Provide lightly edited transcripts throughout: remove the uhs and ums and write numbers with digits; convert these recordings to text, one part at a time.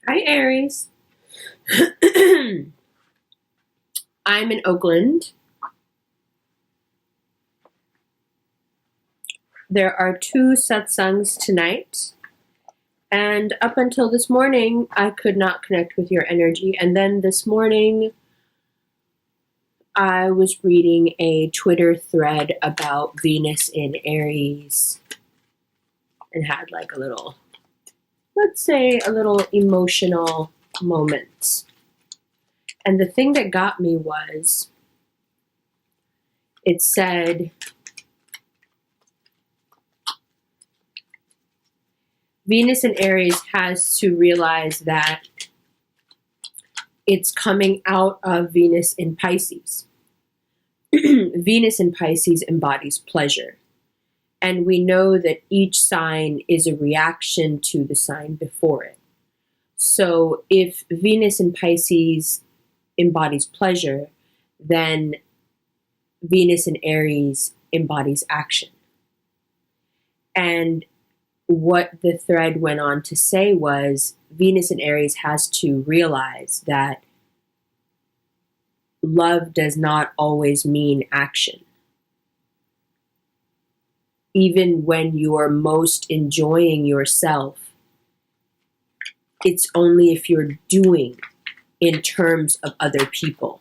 Hi, Aries. I'm in Oakland. There are 2 satsangs tonight. And up until this morning, I could not connect with your energy. And then this morning, I was reading a Twitter thread about Venus in Aries and had like a little, let's say, a little emotional moment. And the thing that got me was it said, Venus in Aries has to realize that it's coming out of Venus in Pisces. Venus in Pisces embodies pleasure. And we know that each sign is a reaction to the sign before it. So if Venus in Pisces embodies pleasure, then Venus in Aries embodies action. And what the thread went on to say was Venus in Aries has to realize that love does not always mean action. Even when you are most enjoying yourself, it's only if you're doing in terms of other people.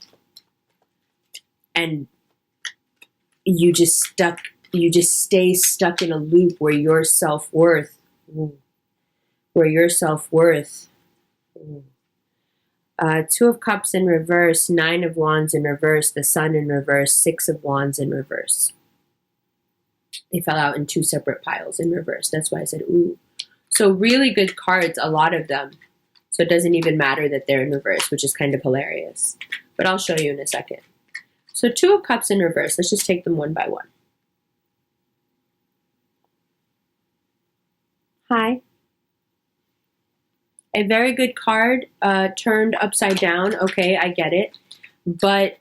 And you just stay stuck in a loop where your self-worth, Two of Cups in reverse, 9 of Wands in reverse, the Sun in reverse, 6 of Wands in reverse. They fell out in 2 separate piles in reverse. That's why I said, ooh. So really good cards, a lot of them. So it doesn't even matter that they're in reverse, which is kind of hilarious. But I'll show you in a second. So 2 of Cups in reverse. Let's just take them one by one. Hi. A very good card, turned upside down. Okay, I get it. But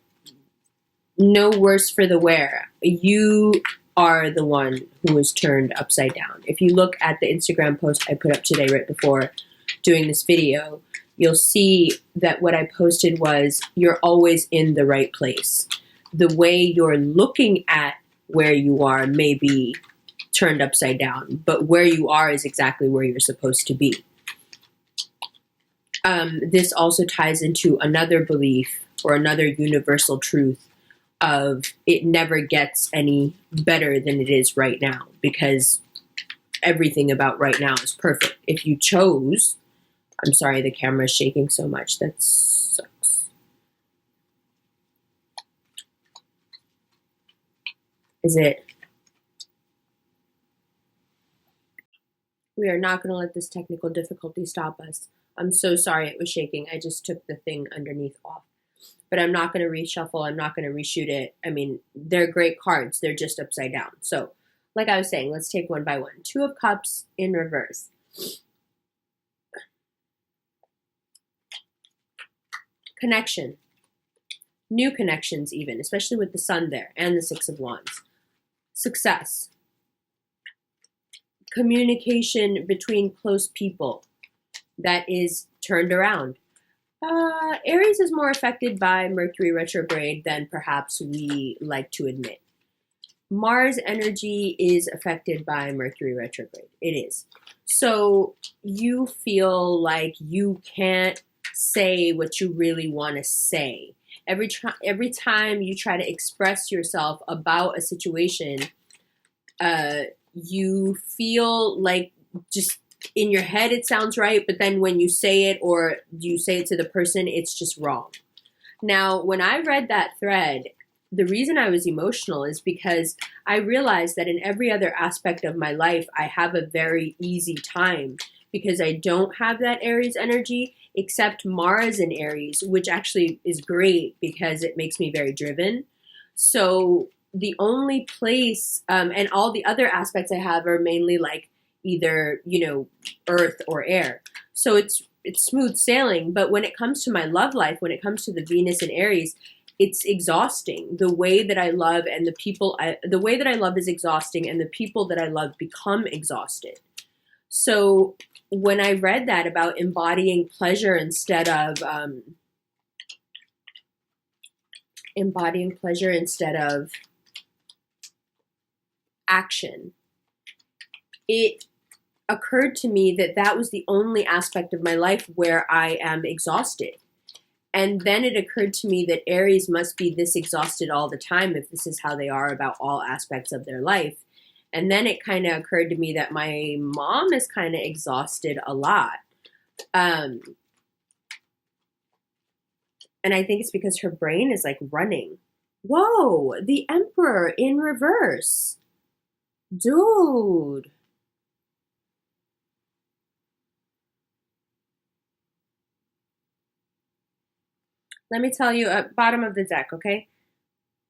no worse for the wear. You are the one who was turned upside down. If you look at the Instagram post I put up today right before doing this video, you'll see that what I posted was you're always in the right place. The way you're looking at where you are may be turned upside down, but where you are is exactly where you're supposed to be. This also ties into another belief or another universal truth of it never gets any better than it is right now, because everything about right now is perfect. If you chose, I'm sorry, the camera is shaking so much. That sucks. Is it? We are not going to let this technical difficulty stop us. I'm so sorry it was shaking. I just took the thing underneath off. But I'm not going to reshuffle. I'm not going to reshoot it. I mean, they're great cards. They're just upside down. So, like I was saying, let's take one by one. 2 of Cups in reverse. Connection. New connections even, especially with the Sun there and the 6 of Wands. Success. Communication between close people that is turned around. Aries is more affected by Mercury retrograde than perhaps we like to admit. Mars energy is affected by Mercury retrograde. It is. So you feel like you can't say what you really want to say. Every time you try to express yourself about a situation, you feel like just in your head it sounds right, but then when you say it or you say it to the person, it's just wrong. Now, when I read that thread, the reason I was emotional is because I realized that in every other aspect of my life, I have a very easy time because I don't have that Aries energy, except Mars in Aries, which actually is great because it makes me very driven. So the only place, and all the other aspects I have are mainly like either, earth or air. So it's smooth sailing. But when it comes to my love life, when it comes to the Venus in Aries, it's exhausting. The way that I love and the way that I love is exhausting, and the people that I love become exhausted. So when I read that about embodying pleasure instead of action, it occurred to me that that was the only aspect of my life where I am exhausted. And then it occurred to me that Aries must be this exhausted all the time if this is how they are about all aspects of their life. And then it kind of occurred to me that my mom is kind of exhausted a lot. And I think it's because her brain is like running. Whoa, the Emperor in reverse. Dude. Let me tell you, at bottom of the deck, okay?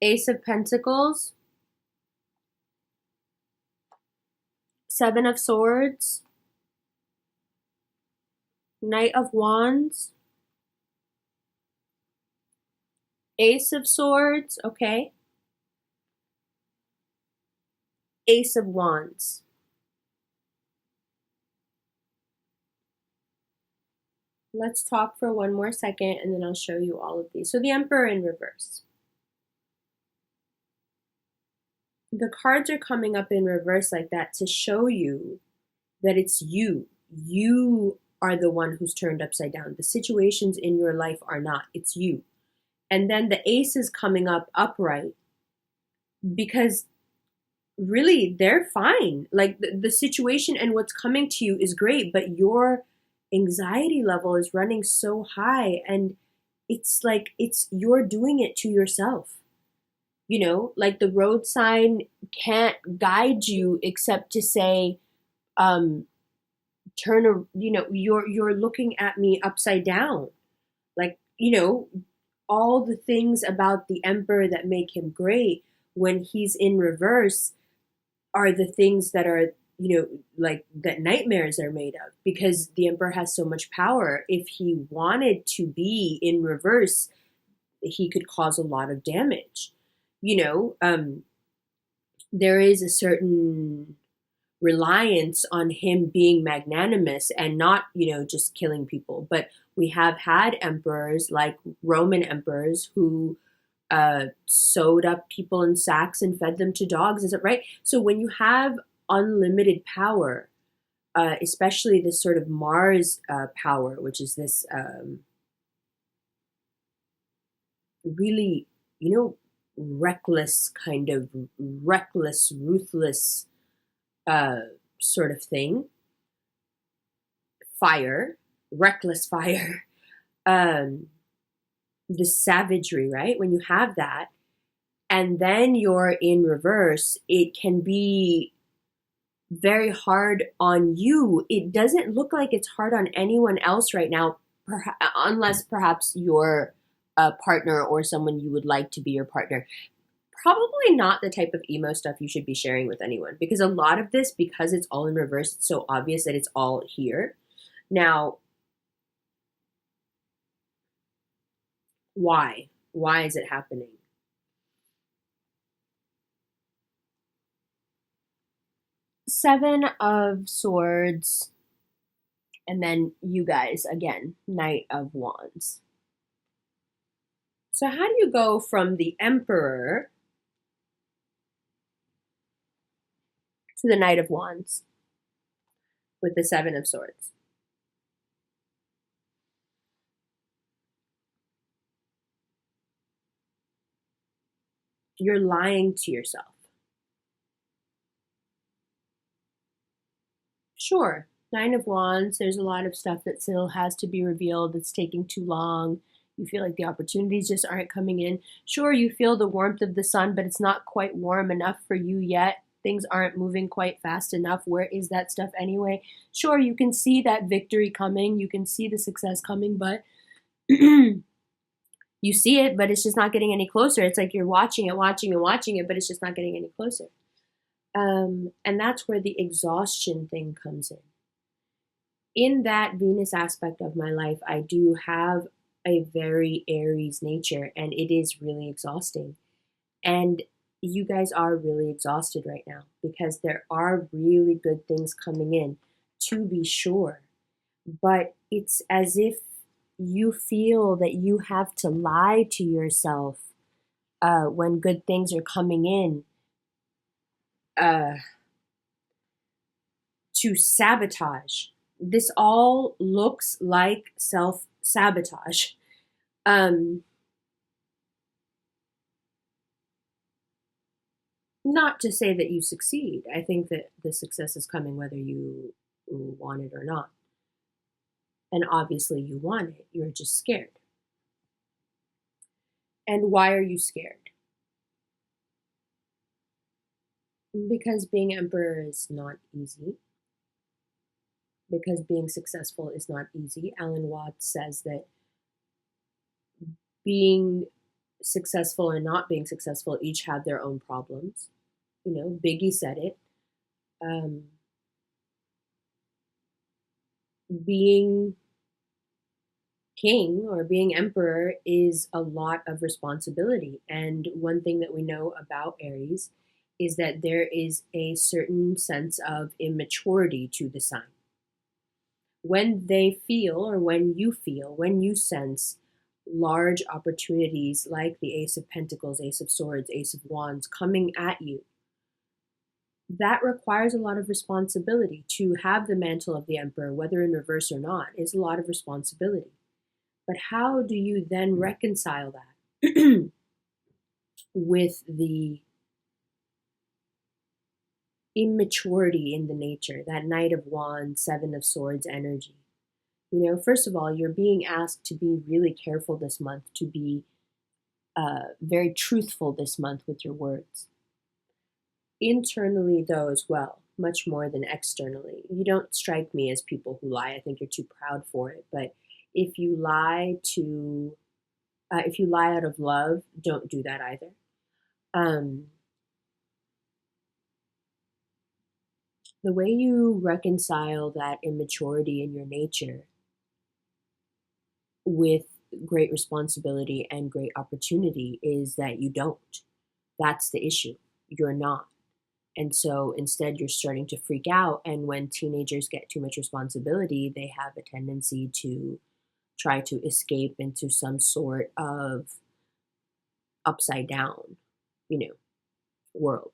Ace of Pentacles. Seven of Swords. Knight of Wands. Ace of Swords, okay? Ace of Wands. Let's talk for one more second and then I'll show you all of these. So the Emperor in reverse. The cards are coming up in reverse like that to show you that it's you. You are the one who's turned upside down. The situations in your life are not. It's you. And then the Ace is coming up upright because really they're fine. Like the situation and what's coming to you is great, but your anxiety level is running so high and it's like you're doing it to yourself. You know, like the road sign can't guide you except to say, you're looking at me upside down. Like, you know, all the things about the Emperor that make him great when he's in reverse are the things that are, you know, like that nightmares are made of, because the Emperor has so much power. If he wanted to be in reverse, he could cause a lot of damage. You know, there is a certain reliance on him being magnanimous and not, you know, just killing people. But we have had emperors like Roman emperors who sewed up people in sacks and fed them to dogs. Is it right? So when you have unlimited power, especially this sort of Mars power, which is this really, you know, reckless, ruthless sort of thing. Fire, reckless fire, the savagery, right? When you have that, and then you're in reverse, it can be very hard on you. It doesn't look like it's hard on anyone else right now, unless perhaps you're a partner or someone you would like to be your partner. Probably not the type of emo stuff you should be sharing with anyone, because a lot of this, because it's all in reverse, it's so obvious that it's all here. Now, why? Why is it happening? Seven of Swords, and then you guys, again, Knight of Wands. So how do you go from the Emperor to the Knight of Wands with the Seven of Swords? You're lying to yourself. Sure, Nine of Wands, there's a lot of stuff that still has to be revealed. It's taking too long. You feel like the opportunities just aren't coming in. Sure, you feel the warmth of the sun, but it's not quite warm enough for you yet. Things aren't moving quite fast enough. Where is that stuff anyway? Sure, you can see that victory coming. You can see the success coming, but you see it, but it's just not getting any closer. It's like you're watching it, but it's just not getting any closer. And that's where the exhaustion thing comes in. In that Venus aspect of my life, I do have a very Aries nature, and it is really exhausting. And you guys are really exhausted right now because there are really good things coming in, to be sure. but it's as if you feel that you have to lie to yourself when good things are coming in, uh, to sabotage. This all looks like self-sabotage. Um, Not to say that you succeed. I think that the success is coming whether you want it or not. And obviously you want it. You're just scared. And why are you scared? Because being emperor is not easy. Because being successful is not easy. Alan Watts says that being successful and not being successful each have their own problems. You know, Biggie said it. Being king or being emperor is a lot of responsibility. And one thing that we know about Aries is that there is a certain sense of immaturity to the sign. When they feel, or when you sense large opportunities like the Ace of Pentacles, Ace of Swords, Ace of Wands coming at you, that requires a lot of responsibility. To have the mantle of the emperor, whether in reverse or not, is a lot of responsibility. But how do you then reconcile that with the immaturity in the nature, that Knight of Wands, Seven of Swords energy? You know, first of all, you're being asked to be really careful this month, to be very truthful this month with your words. Internally, though, as well, much more than externally. You don't strike me as people who lie. I think you're too proud for it. But if you lie out of love, don't do that either. The way you reconcile that immaturity in your nature with great responsibility and great opportunity is that you don't. That's the issue. You're not. And so instead, you're starting to freak out. And when teenagers get too much responsibility, they have a tendency to try to escape into some sort of upside down, world.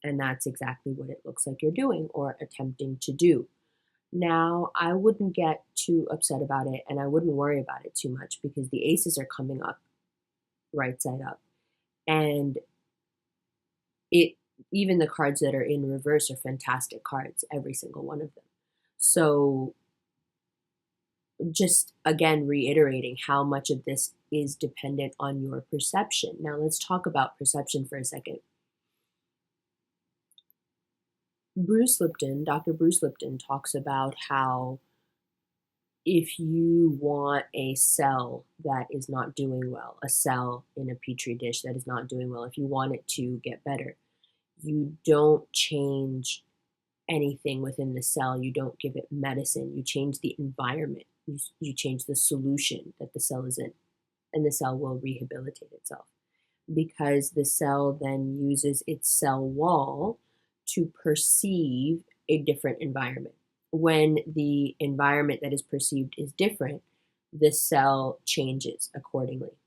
And that's exactly what it looks like you're doing or attempting to do. Now, I wouldn't get too upset about it and I wouldn't worry about it too much because the aces are coming up right side up. And even the cards that are in reverse are fantastic cards, every single one of them. So just again reiterating how much of this is dependent on your perception. Now let's talk about perception for a second. Dr. Bruce Lipton talks about how if you want a cell that is not doing well, a cell in a petri dish that is not doing well, if you want it to get better, you don't change anything within the cell. You don't give it medicine. You change the environment. You change the solution that the cell is in, and the cell will rehabilitate itself because the cell then uses its cell wall to perceive a different environment. When the environment that is perceived is different, the cell changes accordingly.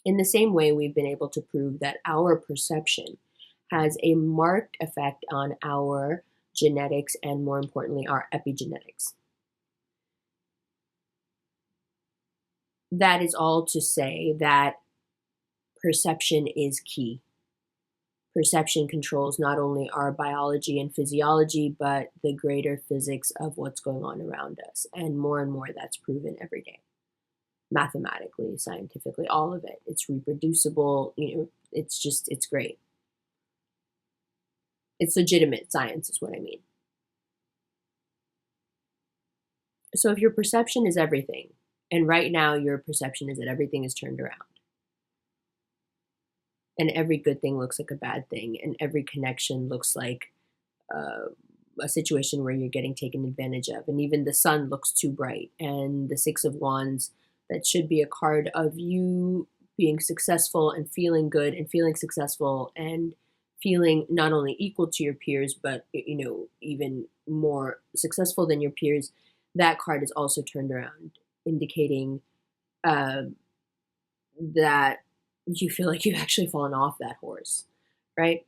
In the same way, we've been able to prove that our perception has a marked effect on our genetics and, more importantly, our epigenetics. That is all to say that perception is key. Perception controls not only our biology and physiology, but the greater physics of what's going on around us. And more that's proven every day. Mathematically, scientifically, all of it. It's reproducible, it's great. It's legitimate science is what I mean. So if your perception is everything, and right now your perception is that everything is turned around, and every good thing looks like a bad thing, and every connection looks like a situation where you're getting taken advantage of, and even the sun looks too bright, and the Six of Wands, that should be a card of you being successful and feeling good and feeling successful and feeling not only equal to your peers, but even more successful than your peers. that card is also turned around, indicating that you feel like you've actually fallen off that horse, right?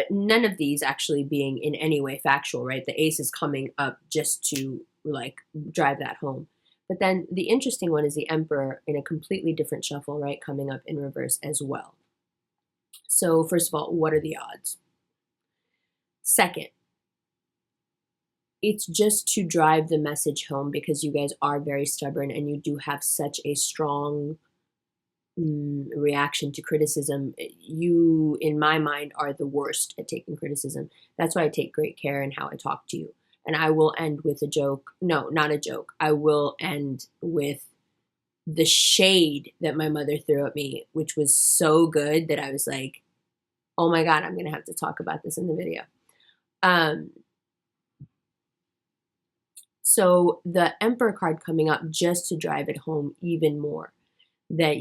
None of these actually being in any way factual, right? The ace is coming up just to like drive that home. But then the interesting one is the Emperor in a completely different shuffle, right? Coming up in reverse as well. So first of all, what are the odds? Second, it's just to drive the message home because you guys are very stubborn and you do have such a strong reaction to criticism. You, in my mind, are the worst at taking criticism. That's why I take great care in how I talk to you. And I will end with a joke. No, not a joke. I will end with the shade that my mother threw at me, which was so good that I was like, oh my God, I'm going to have to talk about this in the video. So the Emperor card coming up just to drive it home even more, that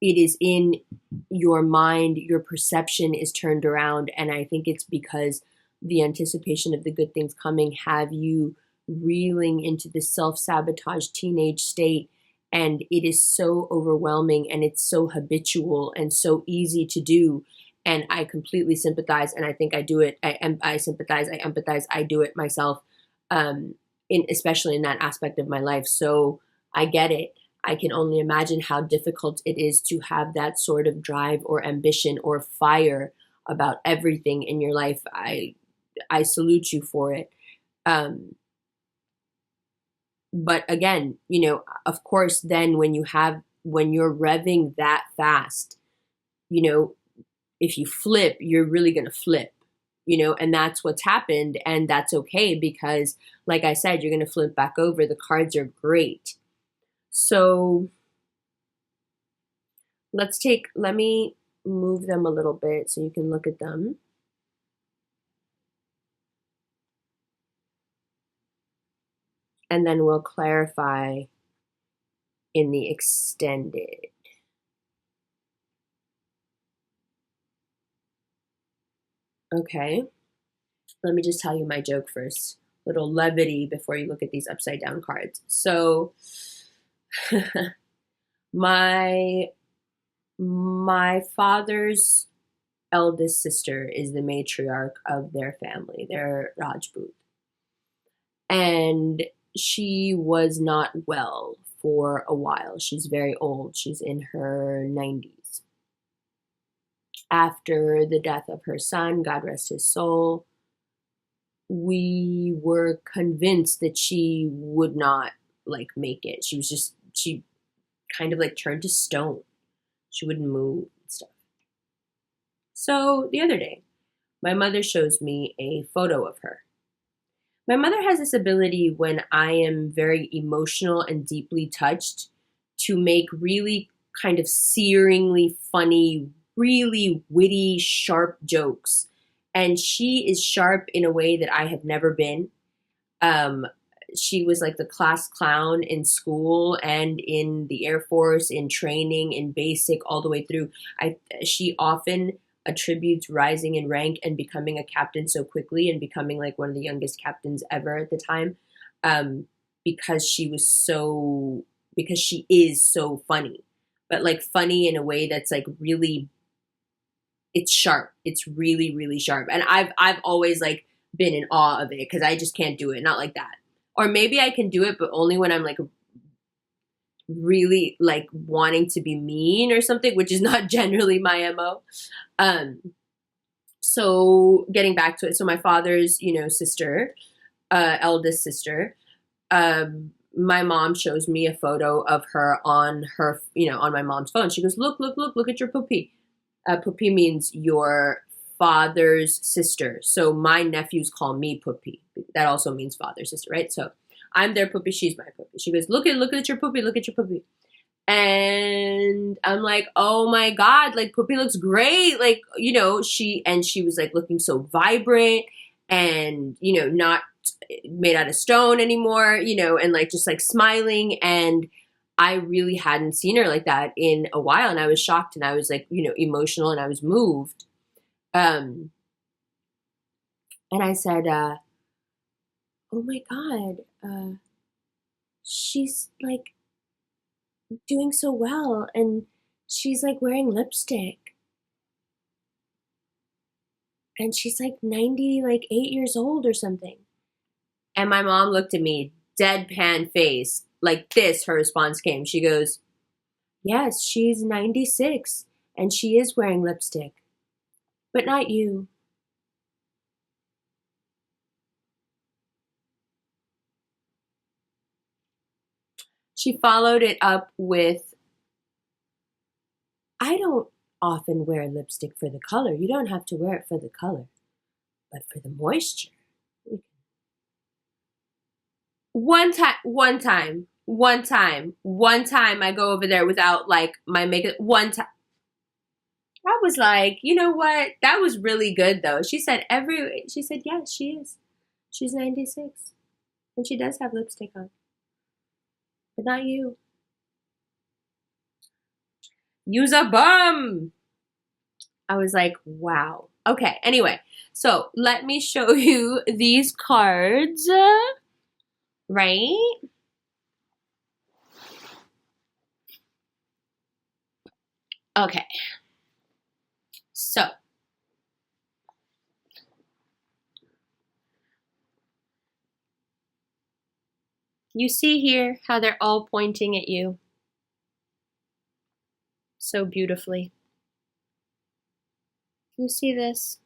it is in your mind, your perception is turned around, and I think it's because the anticipation of the good things coming have you reeling into the self-sabotage teenage state, and it is so overwhelming and it's so habitual and so easy to do. And I completely sympathize, and I think I do it. I sympathize, I empathize, I do it myself, especially in that aspect of my life. So I get it. I can only imagine how difficult it is to have that sort of drive or ambition or fire about everything in your life. I salute you for it. But again, of course, then when you're revving that fast, if you flip, you're really going to flip, and that's what's happened. And that's okay because, like I said, you're going to flip back over. The cards are great. So let me move them a little bit so you can look at them. And then we'll clarify in the extended. Okay, let me just tell you my joke first. Little levity before you look at these upside down cards. So my father's eldest sister is the matriarch of their family. They're Rajput. And she was not well for a while. She's very old. She's in her 90s. After the death of her son, God rest his soul, we were convinced that she would not make it. She kind of turned to stone. She wouldn't move and stuff. So the other day, my mother shows me a photo of her. My mother has this ability when I am very emotional and deeply touched to make really kind of searingly funny, really witty, sharp jokes. And she is sharp in a way that I have never been. She was like the class clown in school and in the Air Force, in training, in basic, all the way through. She often attributes rising in rank and becoming a captain so quickly and becoming one of the youngest captains ever at the time, because she is so funny, but funny in a way that's really, it's sharp. It's really, really sharp. And I've always been in awe of it because I just can't do it. Not like that. Or maybe I can do it, but only when I'm really wanting to be mean or something, which is not generally my MO. So getting back to it. So my father's, sister, eldest sister, my mom shows me a photo of her on her, on my mom's phone. She goes, look at your puppy. Puppy means your father's sister. So my nephews call me puppy. That also means father, sister, right? So I'm their puppy. She's my puppy. She goes, look at your puppy. Look at your puppy. And I'm like, oh my God, puppy looks great. She was looking so vibrant and, not made out of stone anymore, and just smiling. And I really hadn't seen her like that in a while. And I was shocked and I was emotional and I was moved. And I said, oh my God, she's like doing so well and she's like wearing lipstick and she's like 90, like 8 years old or something. And my mom looked at me, deadpan face, like this, her response came. She goes, yes, she's 96 and she is wearing lipstick, but not you. She followed it up with, I don't often wear lipstick for the color. You don't have to wear it for the color, but for the moisture. One time I go over there without like my makeup. One time. I was like, you know what? That was really good though. She said, yes, she is. She's 96. And she does have lipstick on. But not you. You's a bum. I was like, wow. Okay, anyway. So let me show you these cards. Right? Okay. So. You see here how they're all pointing at you so beautifully. You see this?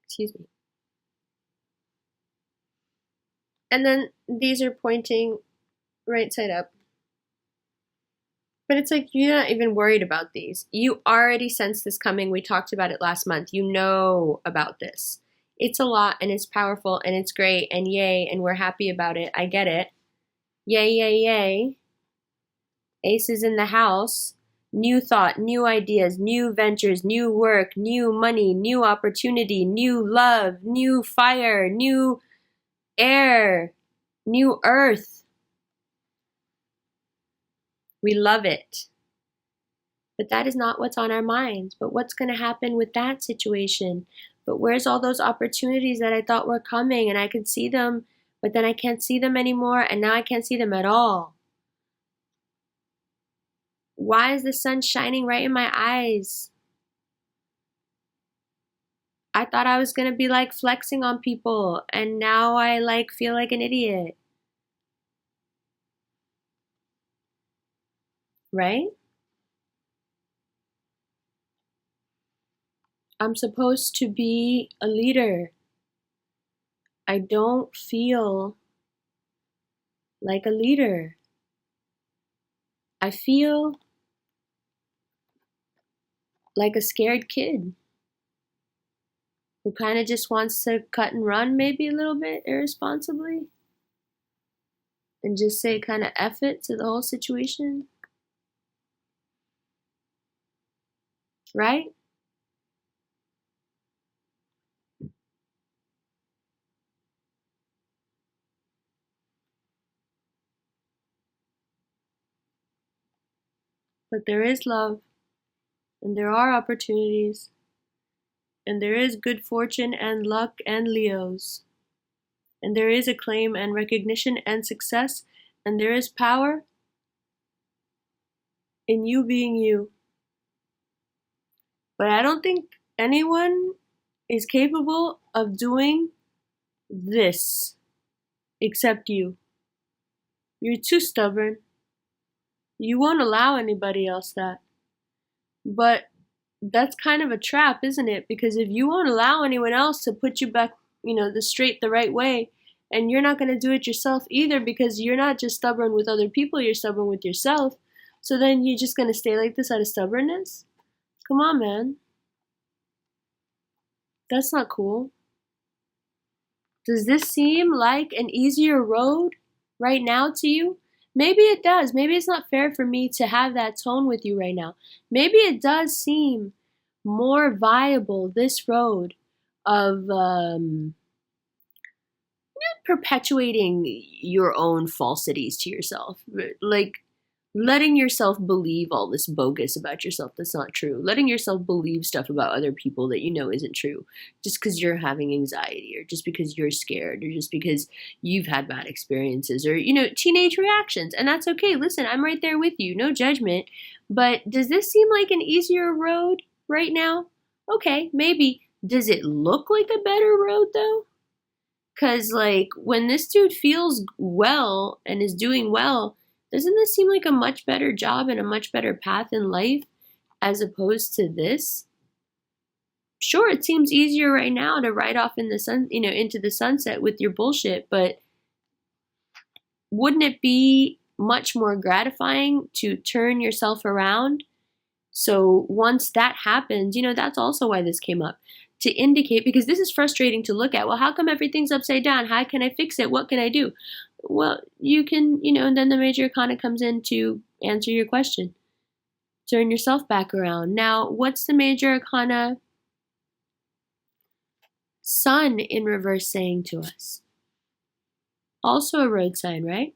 Excuse me. And then these are pointing right side up. But it's like you're not even worried about these. You already sense this coming. We talked about it last month. You know about this. It's a lot and it's powerful and it's great and yay and we're happy about it. I get it. Yay, yay, yay. Ace is in the house. New thought, new ideas, new ventures, new work, new money, new opportunity, new love, new fire, new air, new earth. We love it. But that is not what's on our minds. But what's going to happen with that situation? But where's all those opportunities that I thought were coming and I could see them, but then I can't see them anymore and now I can't see them at all? Why is the sun shining right in my eyes? I thought I was going to be like flexing on people and now I like feel like an idiot. Right? I'm supposed to be a leader. I don't feel like a leader. I feel like a scared kid who kind of just wants to cut and run maybe a little bit irresponsibly and just say kind of F it to the whole situation. Right? But there is love, and there are opportunities, and there is good fortune and luck and Leos, and there is acclaim and recognition and success, and there is power in you being you. But I don't think anyone is capable of doing this except you. You're too stubborn. You won't allow anybody else that. But that's kind of a trap, isn't it? Because if you won't allow anyone else to put you back, the right way, and you're not going to do it yourself either because you're not just stubborn with other people, you're stubborn with yourself. So then you're just going to stay like this out of stubbornness? Come on, man. That's not cool. Does this seem like an easier road right now to you? Maybe it does. Maybe it's not fair for me to have that tone with you right now. Maybe it does seem more viable, this road of perpetuating your own falsities to yourself. Like, letting yourself believe all this bogus about yourself that's not true, letting yourself believe stuff about other people that you know isn't true, just because you're having anxiety, or just because you're scared, or just because you've had bad experiences, or, you know, teenage reactions. And that's okay. Listen, I'm right there with you. No judgment. But does this seem like an easier road right now? Okay, maybe. Does it look like a better road, though? Because, like, when this dude feels well and is doing well, doesn't this seem like a much better job and a much better path in life as opposed to this? Sure, it seems easier right now to ride off in the sun, you know, into the sunset with your bullshit, but wouldn't it be much more gratifying to turn yourself around? So once that happens, you know, that's also why this came up. To indicate, because this is frustrating to look at. Well, how come everything's upside down? How can I fix it? What can I do? Well, you can, you know, and then the major arcana comes in to answer your question. Turn yourself back around. Now, what's the major arcana Sun in reverse saying to us? Also a road sign, right?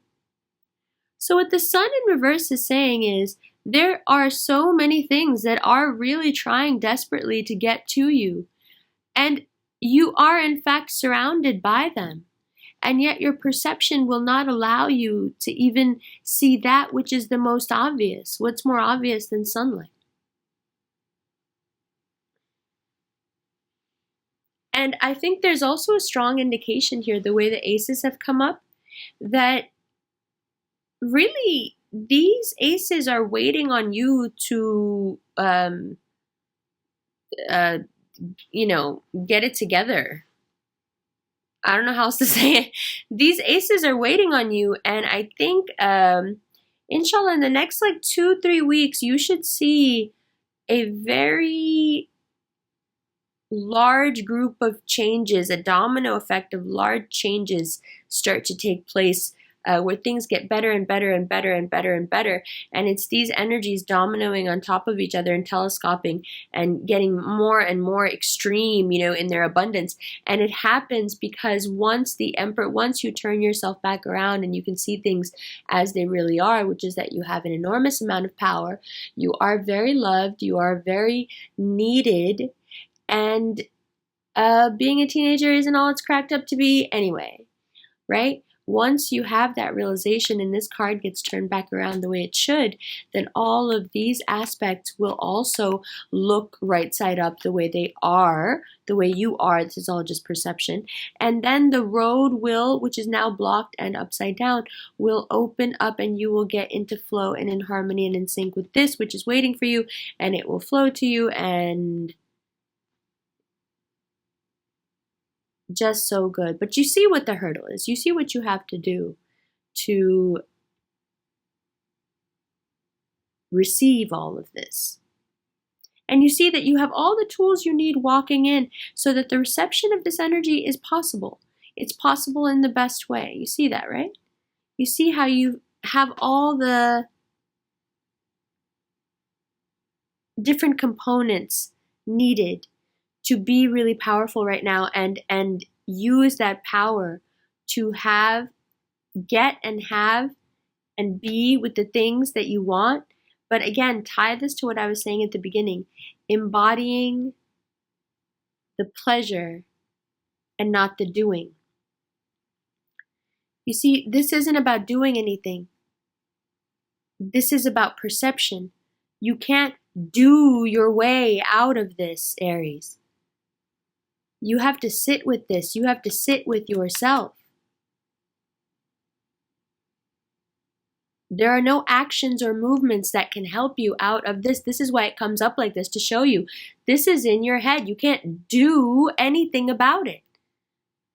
So what the Sun in reverse is saying is, there are so many things that are really trying desperately to get to you. And you are, in fact, surrounded by them. And yet your perception will not allow you to even see that which is the most obvious. What's more obvious than sunlight? And I think there's also a strong indication here, the way the aces have come up, that really these aces are waiting on you to you know, get it together. I don't know how else to say it. These aces are waiting on you, and I think, inshallah, in the next like 2-3 weeks, you should see a very large group of changes, a domino effect of large changes start to take place, where things get better and better and better and better and better. And it's these energies dominoing on top of each other and telescoping and getting more and more extreme, you know, in their abundance. And it happens because once you turn yourself back around and you can see things as they really are, which is that you have an enormous amount of power, you are very loved, you are very needed, and being a teenager isn't all it's cracked up to be anyway, right? Once you have that realization and this card gets turned back around the way it should, then all of these aspects will also look right side up the way they are, the way you are. This is all just perception. And then the road will, which is now blocked and upside down, will open up and you will get into flow and in harmony and in sync with this, which is waiting for you, and it will flow to you, and just so good. But you see what the hurdle is. You see what you have to do to receive all of this. And you see that you have all the tools you need walking in so that the reception of this energy is possible. It's possible in the best way. You see that, right? You see how you have all the different components needed to be really powerful right now, and use that power to get and be with the things that you want. But again, tie this to what I was saying at the beginning, embodying the pleasure and not the doing. You see, this isn't about doing anything. This is about perception. You can't do your way out of this, Aries. You have to sit with this. You have to sit with yourself. There are no actions or movements that can help you out of this. This is why it comes up like this, to show you this is in your head. You can't do anything about it.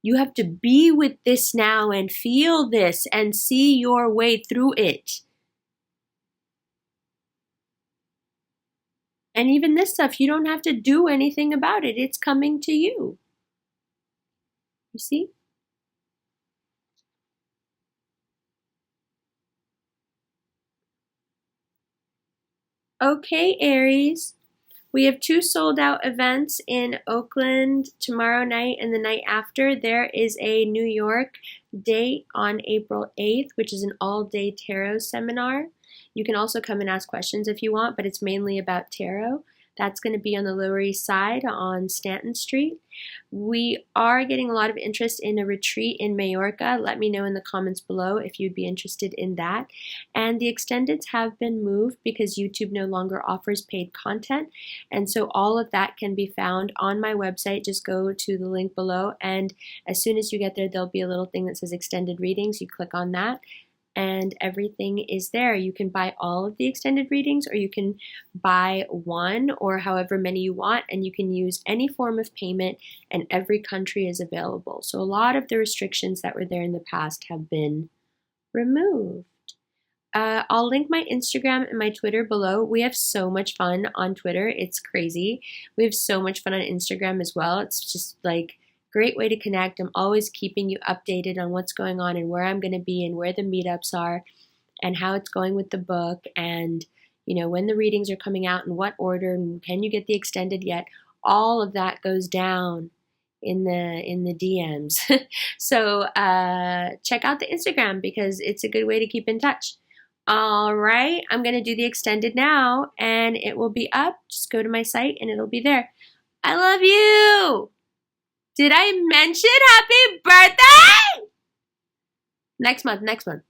You have to be with this now and feel this and see your way through it. And even this stuff, you don't have to do anything about it. It's coming to you. You see? Okay, Aries. We have 2 sold out events in Oakland tomorrow night and the night after. There is a New York date on April 8th, which is an all-day tarot seminar. You can also come and ask questions if you want, but it's mainly about tarot. That's going to be on the Lower East Side on Stanton Street. We are getting a lot of interest in a retreat in Majorca. Let me know in the comments below if you'd be interested in that. And the extendeds have been moved because YouTube no longer offers paid content. And so all of that can be found on my website. Just go to the link below, and as soon as you get there, there'll be a little thing that says extended readings. You click on that, and everything is there. You can buy all of the extended readings, or you can buy one, or however many you want, and you can use any form of payment, and every country is available. So a lot of the restrictions that were there in the past have been removed. I'll link my Instagram and my Twitter below. We have so much fun on Twitter. It's crazy. We have so much fun on Instagram as well. It's just like great way to connect. I'm always keeping you updated on what's going on and where I'm going to be and where the meetups are and how it's going with the book, and when the readings are coming out and what order, and can you get the extended yet. All of that goes down in the DMs. So check out the Instagram because it's a good way to keep in touch. All right, I'm going to do the extended now, and it will be up. Just go to my site and it'll be there. I love you. Did I mention happy birthday? Next month.